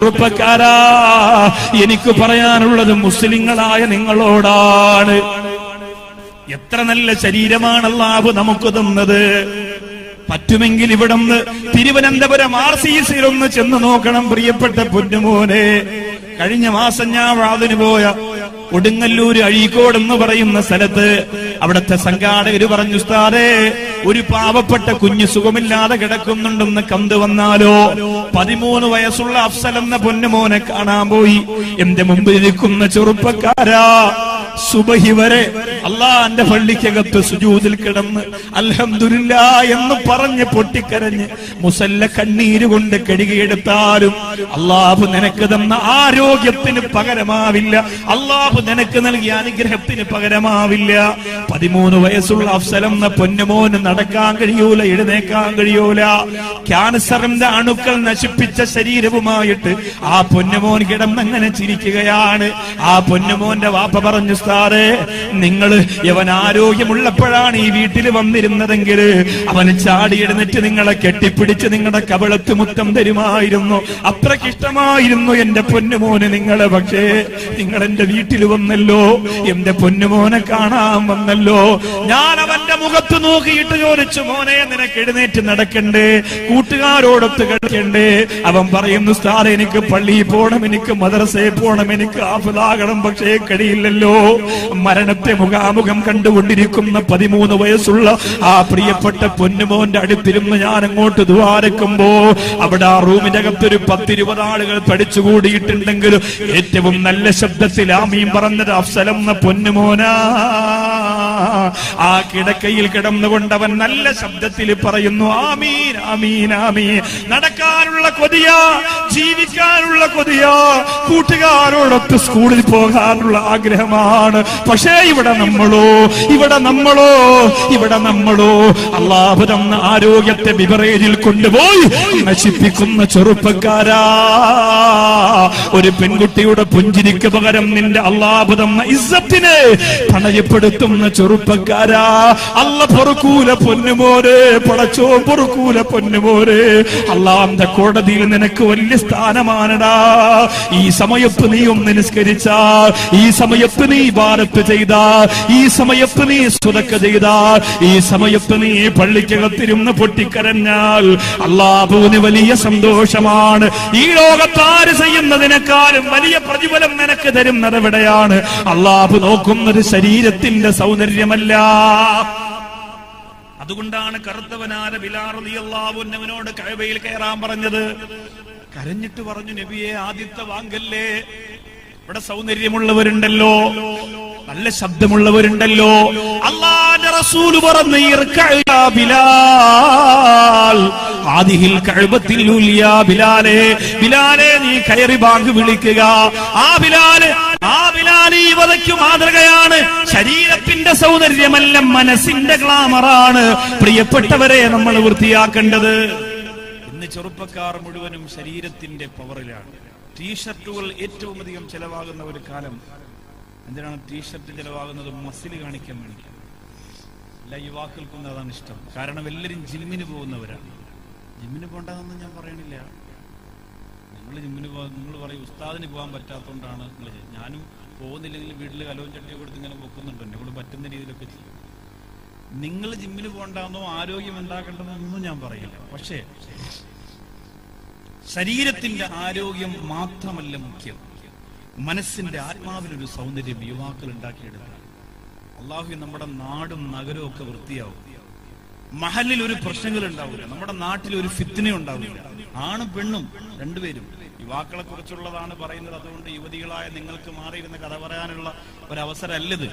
ചെറുപ്പക്കാരാ, എനിക്ക് പറയാനുള്ളത് മുസ്ലിങ്ങളായ നിങ്ങളോടാണ്. എത്ര നല്ല ശരീരമാണ് അല്ലാഹു നമുക്ക് തന്നത്. പറ്റുമെങ്കിൽ ഇവിടുന്ന് തിരുവനന്തപുരം RCCയിൽ ഒന്ന് ചെന്ന് നോക്കണം പ്രിയപ്പെട്ട പൊന്നുമോനെ. കഴിഞ്ഞ മാസം ഞാൻ വാതിന് പോയ കൊടുങ്ങല്ലൂര് അഴീക്കോട് എന്ന് പറയുന്ന സ്ഥലത്ത് അവിടുത്തെ സംഘാടകര് പറഞ്ഞു, ഉസ്താദേ, ഒരു പാവപ്പെട്ട കുഞ്ഞ് സുഖമില്ലാതെ കിടക്കുന്നുണ്ടെന്ന് കണ്ടുവന്നാലോ? 13 വയസ്സുള്ള അഫ്സൽ എന്ന പൊന്നുമോനെ കാണാൻ പോയി. എന്റെ മുമ്പിൽ നിൽക്കുന്ന ചെറുപ്പക്കാരാ, സുബഹി വരെ അള്ളാന്റെ പള്ളിക്കകത്ത് സുജൂദിൽ കിടന്ന് അൽഹംദുലില്ലാ എന്ന് പറഞ്ഞ് പൊട്ടിക്കരഞ്ഞ് മുസല്ല കണ്ണീര് കൊണ്ട് കഴുകിയെടുത്താലും അള്ളാഹു നിനക്ക് തന്ന ആരോഗ്യത്തിന് പകരമാവില്ല. അള്ളാഹു നിനക്ക് നൽകിയ അനുഗ്രഹത്തിന് പകരമാവില്ല. 13 വയസ്സുള്ള അഫ്സൽ എന്ന പൊന്നുമോന് നടക്കാൻ കഴിയൂല, എഴുന്നേക്കാൻ കഴിയൂല. ക്യാൻസറിന്റെ അണുക്കൾ നശിപ്പിച്ച ശരീരവുമായിട്ട് ആ പൊന്നുമോൻ കിടന്നങ്ങനെ ചിരിക്കുകയാണ്. ആ പൊന്നുമോന്റെ വാപ്പ പറഞ്ഞു, ഉസ്താദേ, നിങ്ങള് അവൻ ആരോഗ്യമുള്ളപ്പോഴാണ് ഈ വീട്ടിൽ വന്നിരുന്നതെങ്കിൽ അവന് ചാടി എഴുന്നേറ്റ് നിങ്ങളെ കെട്ടിപ്പിടിച്ച് നിങ്ങളുടെ കവളത്ത് മുത്തം തരുമായിരുന്നു. അത്രക്കിഷ്ടമായിരുന്നു എന്റെ പൊന്നുമോന് നിങ്ങളെ. പക്ഷേ നിങ്ങൾ എന്റെ വീട്ടിൽ വന്നല്ലോ, എന്റെ പൊന്നുമോനെ കാണാൻ വന്നല്ലോ. ഞാൻ അവന്റെ മുഖത്ത് നോക്കിയിട്ട് ചോദിച്ചു, മോനെ, നിനക്ക് എഴുന്നേറ്റ് നടക്കണ്ടേ? കൂട്ടുകാരോടൊത്ത് കളിക്കണ്ടേ? അവൻ പറയുന്നു, ഉസ്താദേ, എനിക്ക് പള്ളിയിൽ പോകണം, എനിക്ക് മദ്രസയിൽ പോകണം, എനിക്ക് ഹാഫിളാകണം, പക്ഷേ കഴിയില്ലല്ലോ. മരണത്തെ മുഖാമുഖം കണ്ടുകൊണ്ടിരിക്കുന്ന 13 വയസ്സുള്ള ആ പ്രിയപ്പെട്ട പൊന്നുമോന്റെ അടുത്തിരുന്ന് ഞാൻ അങ്ങോട്ട് ദ്വാരക്കുമ്പോ അവിടെ ആ റൂമിന്റെ അകത്തൊരു 10-20 ആളുകൾ പഠിച്ചുകൂടിയിട്ടുണ്ടെങ്കിലും ഏറ്റവും നല്ല ശബ്ദത്തിൽ ആമീൻ പറഞ്ഞത് അഫ്സൽ എന്ന പൊന്നുമോനാ. ആ കിടക്കയിൽ കിടന്നുകൊണ്ട് അവൻ നല്ല ശബ്ദത്തിൽ പറയുന്നു, ആമീൻ, ആമീൻ, ആമീൻ. നടക്കാനുള്ള കൊതിയാ, ജീവിക്കാനുള്ള കൊതിയാ, കൂട്ടുകാരോടൊത്ത് സ്കൂളിൽ പോകാനുള്ള ആഗ്രഹമാണ്. പക്ഷേ ഇവിടെ നമ്മളോ അല്ലാഹു തന്ന ആരോഗ്യത്തെ ബിവറേജിൽ കൊണ്ടുപോയി നശിപ്പിക്കുന്ന ചെറുപ്പക്കാരാ. ഒരു പെൺകുട്ടിയുടെ പുഞ്ചിരിക്ക് പകരം നിന്റെ അല്ലാഹു തന്ന ഇസ്സത്തിനെ പണയപ്പെടുത്തുന്ന ചെറുപ്പക്കാരാ. അല്ല പൊറുക്കൂല പൊന്നുമോരെ, പടച്ചോ പൊറുക്കൂല പൊന്നുമോരെ. അല്ലാഹുവിന്റെ കോടതിയിൽ നിനക്ക് വലിയ സ്ഥാനമാണടാ. ഈ സമയത്ത് നീ ഒന്ന് നിസ്കരിച്ചാ, ഈ സമയത്ത് നീ ഇബാദത്ത് ചെയ്താ, ഈ സമയത്ത് നീ സ്വതക്ക ചെയ്താ, ഈ സമയത്ത് നീ പള്ളിക്കകത്തിരുന്ന് പൊട്ടിക്കരഞ്ഞാൽ അല്ലാഹുവിന് വലിയ സന്തോഷമാണ്. ഈ ലോകത്താര് ചെയ്യുന്നതിനേക്കാളും വലിയ പ്രതിഫലം നിനക്ക് തരുന്നത് എവിടെയാണ്? അല്ലാഹു നോക്കുന്നത് ശരീരത്തിന്റെ സൗന്ദര്യമല്ല. അതുകൊണ്ടാണ് കറുത്തവനായ ബിലാൽ റളിയല്ലാഹു അൻഹുവിനോട് കഅബയിൽ കയറാൻ പറഞ്ഞത്. കരഞ്ഞിട്ട് പറഞ്ഞു, നബിയെ, ആദ്യത്തെ വാങ്കല്ലേ, ഇവിടെ സൗന്ദര്യമുള്ളവരുണ്ടല്ലോ, നല്ല ശബ്ദമുള്ളവരുണ്ടല്ലോ. അല്ലാഹുവിന്റെ റസൂൽ പറഞ്ഞു, ഇർകഅ ബിലാൽ ഹാദിഹിൽ കഅബത്തിൽ ഉലിയാ. ബിലാലേ, നീ കയറി ബാങ്ക് വിളിക്കുക. ആ ബിലാല് ഈ വധയ്ക്ക് മാതൃകയാണ്. ശരീരത്തിന്റെ സൗന്ദര്യമല്ല, മനസ്സിന്റെ ഗ്ലാമറാണ് പ്രിയപ്പെട്ടവരെ നമ്മൾ വൃത്തിയാക്കേണ്ടത്. ഇന്ന് ചെറുപ്പക്കാർ മുഴുവനും ശരീരത്തിന്റെ പവറിലാണ്. ടീഷർട്ടുകൾ ഏറ്റവും അധികം ചെലവാകുന്ന ഒരു കാലം. എന്തിനാണ് ടീഷർട്ട് ചെലവാകുന്നത്? മസിൽ കാണിക്കാൻ വേണ്ടി. എല്ലാ യുവാക്കൾക്കും അതാണ് ഇഷ്ടം. കാരണം എല്ലാവരും ജിമ്മിന് പോകുന്നവരാണ്. ജിമ്മിന് പോകണ്ടെന്ന് ഞാൻ പറയണില്ല. നിങ്ങൾ പറയും ഉസ്താദിന് പോകാൻ പറ്റാത്തതുകൊണ്ടാണ് നിങ്ങൾ. ഞാനും പോകുന്നില്ലെങ്കിൽ വീട്ടിൽ കലവും ചട്ടിയൊക്കെ എടുത്ത് ഇങ്ങനെ വെക്കുന്നുണ്ട്. എന്നെ കൊണ്ട് പറ്റുന്ന രീതിയിലൊക്കെ ചെയ്യും. നിങ്ങൾ ജിമ്മിന് പോകണ്ടെന്നോ ആരോഗ്യം ഉണ്ടാക്കേണ്ടതെന്നൊന്നും ഞാൻ പറയില്ല. പക്ഷേ ശരീരത്തിന്റെ ആരോഗ്യം മാത്രമല്ല മുഖ്യം, മനസ്സിന്റെ ആത്മാവിലൊരു സൗന്ദര്യം യുവാക്കൾ ഉണ്ടാക്കിയെടുക്കണം. അല്ലാഹു നമ്മുടെ നാടും നഗരവും ഒക്കെ വൃത്തിയാവും. മഹലിൽ ഒരു പ്രശ്നങ്ങൾ ഉണ്ടാവില്ല. നമ്മുടെ നാട്ടിൽ ഒരു ഫിത്ന ഉണ്ടാവില്ല. ആണും പെണ്ണും രണ്ടുപേരും. യുവാക്കളെ കുറിച്ചുള്ളതാണ് പറയുന്നത്. അതുകൊണ്ട് യുവതികളായ നിങ്ങൾക്ക് മാറിയിരുന്ന കഥ പറയാനുള്ള ഒരവസരമല്ലത്.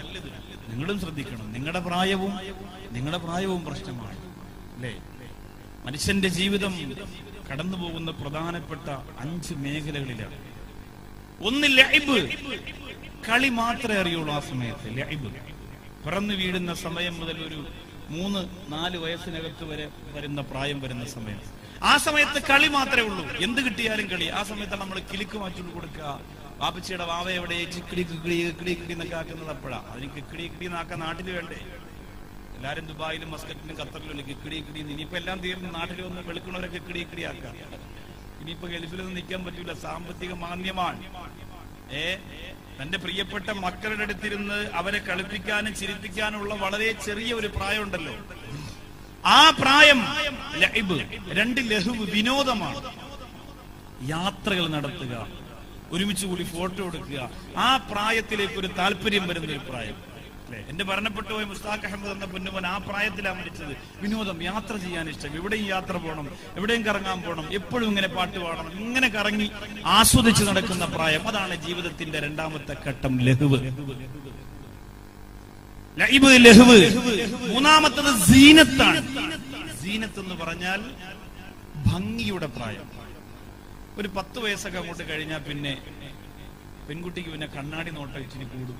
നിങ്ങളും ശ്രദ്ധിക്കണം. നിങ്ങളുടെ പ്രായവും പ്രശ്നമാണ് അല്ലേ? മനുഷ്യന്റെ ജീവിതം കടന്നു പോകുന്ന പ്രധാനപ്പെട്ട 5 മേഖലകളിലാണ്. ഒന്ന് ലഅബ്, കളി മാത്രമേ അറിയുള്ളൂ. ആ സമയത്ത് ലഅബ്, പിറന്നു വീഴുന്ന സമയം മുതൽ ഒരു 3-4 വയസ്സിനകത്ത് വരെ വരുന്ന പ്രായം വരുന്ന സമയം. ആ സമയത്ത് കളി മാത്രമേ ഉള്ളൂ. എന്ത് കിട്ടിയാലും കളി. ആ സമയത്ത് നമ്മൾ കിളിക്ക് മാറ്റുകൊണ്ട് കൊടുക്കുക. വാപ്പച്ചിയുടെ വാവ എവിടെ ചിക്കിടി കിക്കിടി എന്നൊക്കെ ആക്കുന്നത് അപ്പോഴാണ്. അതിന് കിക്കിടി നാക്കാൻ നാട്ടിൽ വേണ്ടേ? എല്ലാരും ദുബായിലും മസ്കറ്റിലും ഖത്തറിലും കിക്കിടി. ഇനിയിപ്പോ എല്ലാം തീർന്ന് നാട്ടിൽ വന്ന് വെളുക്കണവരൊക്കെ കിക്കിടി ആക്കാം. ഇനിയിപ്പോ ഗൾഫിലൊന്നും നിൽക്കാൻ പറ്റൂല, സാമ്പത്തിക മാന്ദ്യമാണ്. തന്റെ പ്രിയപ്പെട്ട മക്കളുടെ അടുത്തിരുന്ന് അവരെ കളിപ്പിക്കാനും ചിരിപ്പിക്കാനുള്ള വളരെ ചെറിയ ഒരു പ്രായമുണ്ടല്ലോ, ആ പ്രായം ലഇബ്, രണ്ട് ലഹുവ്, വിനോദമാണ്. യാത്രകൾ നടത്തുക, ഒരുമിച്ച് കൂടി ഫോട്ടോ എടുക്കുക, ആ പ്രായത്തിലേക്ക് ഒരു താല്പര്യം വരുന്ന ഒരു പ്രായം അല്ലെ. എന്റെ മരണപ്പെട്ടു പോയ മുസ്താഖ് അഹമ്മദ് എന്ന പൊന്നുമോൻ ആ പ്രായത്തിലാണ് മരിച്ചത്. വിനോദം, യാത്ര ചെയ്യാൻ ഇഷ്ടം, എവിടെയും യാത്ര പോകണം, എവിടെയും കറങ്ങാൻ പോകണം, എപ്പോഴും ഇങ്ങനെ പാട്ട് പാടണം, ഇങ്ങനെ കറങ്ങി ആസ്വദിച്ച് നടക്കുന്ന പ്രായം. അതാണ് ജീവിതത്തിന്റെ രണ്ടാമത്തെ ഘട്ടം, ലഹുവ്. ലഇബ്, ലഹുവ്. മൂന്നാമത്തത് സീനത്താണ്. സീനത്ത് എന്ന് പറഞ്ഞാൽ ഭംഗിയുടെ പ്രായം. ഒരു 10 വയസ്സൊക്കെ അങ്ങോട്ട് കഴിഞ്ഞാൽ പിന്നെ പെൺകുട്ടിക്ക് പിന്നെ കണ്ണാടി നോട്ടം ഇച്ചിരി കൂടും,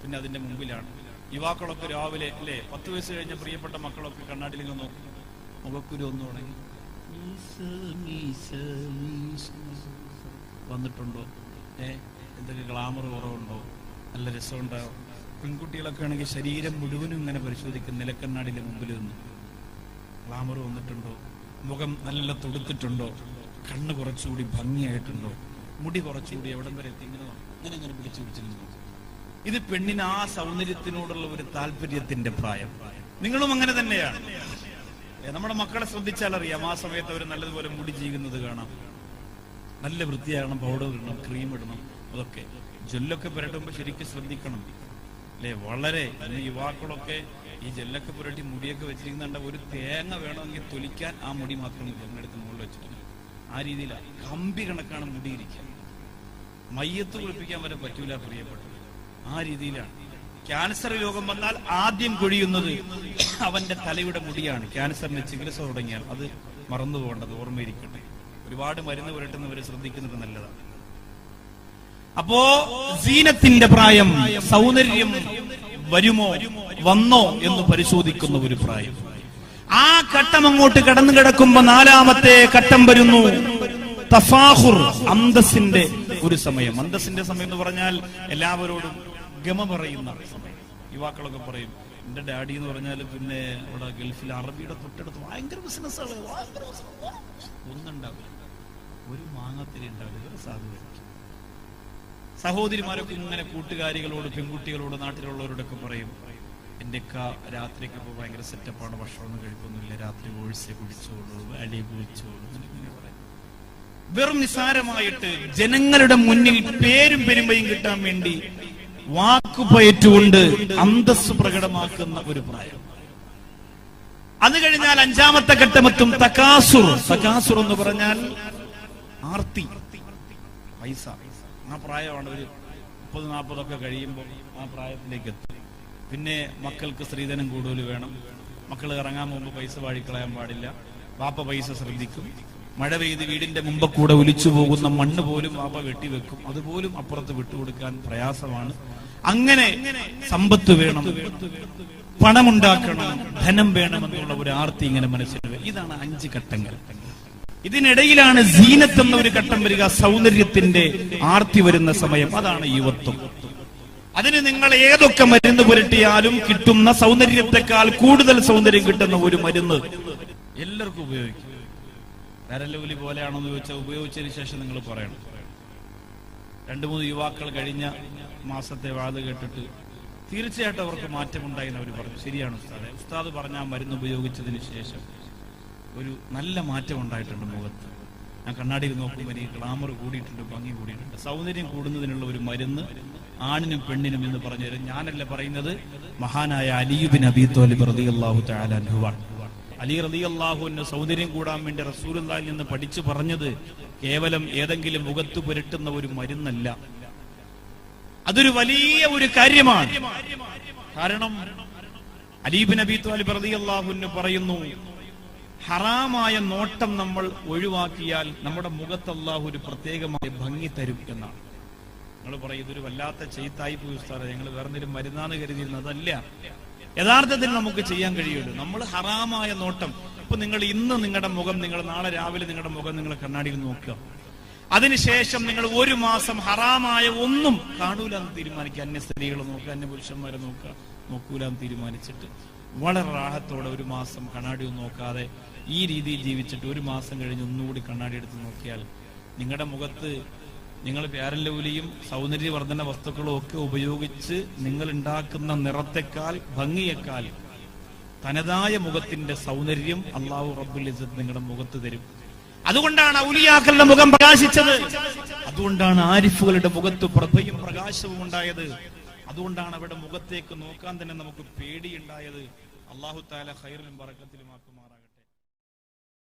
പിന്നെ അതിന്റെ മുമ്പിലാണ്. യുവാക്കളൊക്കെ രാവിലെ അല്ലെ 10 വയസ്സ് കഴിഞ്ഞ പ്രിയപ്പെട്ട മക്കളൊക്കെ കണ്ണാടിയിലേക്ക് നോക്കും, മുഖക്കുരു ഒന്നു തുടങ്ങി, വന്നിട്ടുണ്ടോ, എന്തൊക്കെ ഗ്ലാമർ കുറവുണ്ടോ, നല്ല രസമുണ്ടാവും. പെൺകുട്ടികളൊക്കെ ആണെങ്കിൽ ശരീരം മുഴുവനും ഇങ്ങനെ പരിശോധിക്കും, നിലക്കണ്ണാടിന്റെ മുമ്പിൽ നിന്ന് ഗ്ലാമർ വന്നിട്ടുണ്ടോ, മുഖം നല്ല തൊടുത്തിട്ടുണ്ടോ, കണ്ണ് കുറച്ചുകൂടി ഭംഗിയായിട്ടുണ്ടോ, മുടി കുറച്ചുകൂടി എവിടം വരെ എത്തി, ഇങ്ങനെ ഇങ്ങനെ പിടിച്ചു പിടിച്ചിരുന്നു. ഇത് പെണ്ണിന് ആ സൗന്ദര്യത്തിനോടുള്ള ഒരു താല്പര്യത്തിന്റെ പ്രായം. നിങ്ങളും അങ്ങനെ തന്നെയാണ്. നമ്മുടെ മക്കളെ ശ്രദ്ധിച്ചാൽ അറിയാം, ആ സമയത്ത് അവർ നല്ലതുപോലെ മുടി ചെയ്യുന്നത് കാണാം, നല്ല വൃത്തിയാകണം, പൗഡർ ഇടണം, ക്രീം ഇടണം, അതൊക്കെ. ജെല്ലൊക്കെ പുരട്ടുമ്പോൾ ശരിക്കും ശ്രദ്ധിക്കണം അല്ലെ. വളരെ യുവാക്കളൊക്കെ ഈ ജെല്ലൊക്കെ പുരട്ടി മുടിയൊക്കെ വെച്ചിരിക്കുന്നുണ്ട്. ഒരു തേങ്ങ വേണമെങ്കിൽ തൊലിക്കാൻ ആ മുടി മാത്രം എടുത്ത് മുകളിൽ വെച്ചിട്ടുണ്ട്. ആ രീതിയിലാണ്, കമ്പി കണക്കാണ് മുടിയിരിക്കുക. മയ്യത്ത് കുളിപ്പിക്കാൻ വരെ പറ്റൂല പ്രിയപ്പെട്ടത്. ആ രീതിയിലാണ്. ക്യാൻസർ രോഗം വന്നാൽ ആദ്യം കൊഴിയുന്നത് അവന്റെ തലയുടെ മുടിയാണ്. ക്യാൻസറിന്റെ ചികിത്സ തുടങ്ങിയാൽ അത് മറന്നു പോകേണ്ടത് ഓർമ്മയിരിക്കട്ടെ. ഒരുപാട് മരുന്ന് പുരട്ടുന്നവരെ ശ്രദ്ധിക്കുന്നത് നല്ലതാണ്. അപ്പോ സീനത്തിന്റെ പ്രായം, സൗന്ദര്യം വരുമോ വന്നോ എന്ന് പരിശോധിക്കുന്ന ഒരു പ്രായം. ആ ഘട്ടം അങ്ങോട്ട് കടന്നു കിടക്കുമ്പോ നാലാമത്തെ ഘട്ടം വരുന്നു, തഫാഖുർ, അന്തസ്സിന്റെ ഒരു സമയം. അന്തസ്സിന്റെ സമയം എന്ന് പറഞ്ഞാൽ എല്ലാവരോടും ഗമ പറയുന്ന സമയം. യുവാക്കളൊക്കെ പറയും, എന്റെ ഡാഡി എന്ന് പറഞ്ഞാൽ പിന്നെ അവിടെ ഗൾഫിൽ അറബിയുടെ തൊട്ടടുത്ത് ഭയങ്കര ബിസിനസ്സാണ്, ഒന്നുണ്ടാവില്ല, ഒരു മാങ്ങത്തിരി ഉണ്ടാവില്ല, ഒരു സാധ്യത. സഹോദരിമാരൊക്കെ ഇങ്ങനെ കൂട്ടുകാരികളോട്, പെൺകുട്ടികളോട്, നാട്ടിലുള്ളവരോടൊക്കെ പറയും, എന്റെ രാത്രിയൊക്കെ ഇപ്പൊ ഭയങ്കര സെറ്റപ്പാണ്, ഭക്ഷണമൊന്നും കഴിക്കൊന്നുമില്ല, രാത്രി ഒഴിച്ച് കുടിച്ചോളൂ, അടി കുടിച്ചോളൂ. വെറും നിസാരമായിട്ട് ജനങ്ങളുടെ മുന്നിൽ പേരും പെരുമയും കിട്ടാൻ വേണ്ടി വാക്കുപയറ്റുകൊണ്ട് അന്തസ് പ്രകടമാക്കുന്ന ഒരു പ്രായം. അത് കഴിഞ്ഞാൽ അഞ്ചാമത്തെ ഘട്ടമെത്തും തകാസുർ. തകാസുർ എന്ന് പറഞ്ഞാൽ ആർത്തി, പൈസ. ആ പ്രായമാണ്. ഒരു 30-40 കഴിയുമ്പോൾ ആ പ്രായത്തിലേക്ക് എത്തും. പിന്നെ മക്കൾക്ക് സ്ത്രീധനം കൂടുതൽ വേണം, മക്കൾ ഇറങ്ങാൻ മുമ്പ് പൈസ വാഴിക്കളയാൻ പാടില്ല, വാപ്പ പൈസ ശ്രദ്ധിക്കും. മഴ പെയ്ത് വീടിന്റെ മുമ്പ് കൂടെ ഒലിച്ചു പോകുന്ന മണ്ണ് പോലും വാപ്പ വെട്ടിവെക്കും, അതുപോലും അപ്പുറത്ത് വിട്ടുകൊടുക്കാൻ പ്രയാസമാണ്. അങ്ങനെ സമ്പത്ത് വേണം, പണമുണ്ടാക്കണം, ധനം വേണമെന്നുള്ള ഒരു ആർത്തി ഇങ്ങനെ മനസ്സിൽ വരും. ഇതാണ് 5 ഘട്ടങ്ങൾ. ഇതിനിടയിലാണ് സീനത്ത് എന്ന ഒരു ഘട്ടം വരിക, സൗന്ദര്യത്തിന്റെ ആർത്തി വരുന്ന സമയം. അതാണ് യുവത്വം. അതിന് നിങ്ങൾ ഏതൊക്കെ മരുന്ന് പുരട്ടിയാലും കിട്ടുന്ന സൗന്ദര്യത്തെക്കാൾ കൂടുതൽ സൗന്ദര്യം കിട്ടുന്ന ഒരു മരുന്ന് എല്ലാവർക്കും ഉപയോഗിക്കും. നരലൂലി പോലെയാണോ എന്ന് ചോദിച്ചാൽ ഉപയോഗിച്ചതിന് ശേഷം നിങ്ങൾ പറയണം. 2-3 യുവാക്കൾ കഴിഞ്ഞ മാസത്തെ വാത് കേട്ടിട്ട് തീർച്ചയായിട്ടും അവർക്ക് മാറ്റമുണ്ടായി എന്ന് അവർ പറഞ്ഞു. ശരിയാണ് ഉസ്താദെ, ഉസ്താദ് പറഞ്ഞ ആ മരുന്ന് ഉപയോഗിച്ചതിന് ശേഷം ഒരു നല്ല മാറ്റം ഉണ്ടായിട്ടുണ്ട് മുഖത്ത്. ഞാൻ കണ്ണാടിയിൽ നോക്കുമ്പോൾ എനിക്ക് ഗ്ലാമർ കൂടിയിട്ടുണ്ട്, ഭംഗി കൂടിയിട്ടുണ്ട്. സൗന്ദര്യം കൂടുന്നതിനുള്ള ഒരു മരുന്ന് ആണിനും പെണ്ണിനും എന്ന് പറഞ്ഞു തരും. ഞാനല്ല പറയുന്നത്, മഹാനായ അലി ഇബ്നു അബീ ത്വാലിബ് റളിയല്ലാഹു തആല അൻഹു. അലി റളിയല്ലാഹു അൻഹു സൗന്ദര്യം കൂടാൻ വേണ്ടി റസൂലുള്ളാഹിൽ നിന്ന് പഠിച്ചു പറഞ്ഞത് കേവലം ഏതെങ്കിലും മുഖത്ത് പുരട്ടുന്ന ഒരു മരുന്നല്ല, അതൊരു വലിയ ഒരു കാര്യമാണ്. കാരണം അലി ഇബ്നു അബീ ത്വാലിബ് റളിയല്ലാഹു അൻഹു പറയുന്നു, ഹറാമായ നോട്ടം നമ്മൾ ഒഴിവാക്കിയാൽ നമ്മുടെ മുഖത്ത് അല്ലാഹു ഒരു പ്രത്യേകമായ ഭംഗി തരും എന്നാണ്. നിങ്ങൾ പറയും, ഇതൊരു വല്ലാത്ത ചെയ്ത്തായി പോയി ഉസ്താദേ, ഞങ്ങൾ വേറെ എന്തെങ്കിലും മരുന്നാന്ന് കരുതിയിരുന്നതല്ല. യഥാർത്ഥത്തിൽ നമുക്ക് ചെയ്യാൻ കഴിയുള്ളൂ. നമ്മൾ ഹറാമായ നോട്ടം, ഇപ്പൊ നിങ്ങൾ ഇന്ന് നിങ്ങളുടെ മുഖം, നിങ്ങൾ നാളെ രാവിലെ നിങ്ങളുടെ മുഖം നിങ്ങൾ കണ്ണാടിയിൽ നോക്കുക. അതിനുശേഷം നിങ്ങൾ 1 മാസം ഹറാമായ ഒന്നും കാണൂലെന്ന് തീരുമാനിക്കുക. അന്യ സ്ത്രീകളെ നോക്കുക, അന്യ പുരുഷന്മാരെ നോക്കുക, നോക്കൂലെന്ന് തീരുമാനിച്ചിട്ട് വളരെ റാഹത്തോടെ 1 മാസം കണ്ണാടിയൊന്നും നോക്കാതെ ഈ രീതിയിൽ ജീവിച്ചിട്ട് 1 മാസം കഴിഞ്ഞ് ഒന്നുകൂടി കണ്ണാടി എടുത്ത് നോക്കിയാൽ നിങ്ങളുടെ മുഖത്ത് നിങ്ങൾ ഫെയർ ലവ്ലിയും സൗന്ദര്യവർദ്ധന വസ്തുക്കളും ഒക്കെ ഉപയോഗിച്ച് നിങ്ങൾ ഉണ്ടാക്കുന്ന നിറത്തെക്കാൾ ഭംഗിയേക്കാൾ തനതായ മുഖത്തിന്റെ സൗന്ദര്യം അല്ലാഹു റബ്ബുൽ ഇസ്സത്ത് നിങ്ങളുടെ മുഖത്ത് തരും. അതുകൊണ്ടാണ് ഔലിയാക്കളുടെ മുഖം പ്രകാശിച്ചത്. അതുകൊണ്ടാണ് ആരിഫുകളുടെ മുഖത്ത് പ്രഭയും പ്രകാശവും ഉണ്ടായത്. അതുകൊണ്ടാണ് അവരുടെ മുഖത്തേക്ക് നോക്കാൻ തന്നെ നമുക്ക് പേടിയുണ്ടായത്. അല്ലാഹു തആല ഖൈറിലും ബറക്കത്തിലും ആക്കുമാറാകട്ടെ.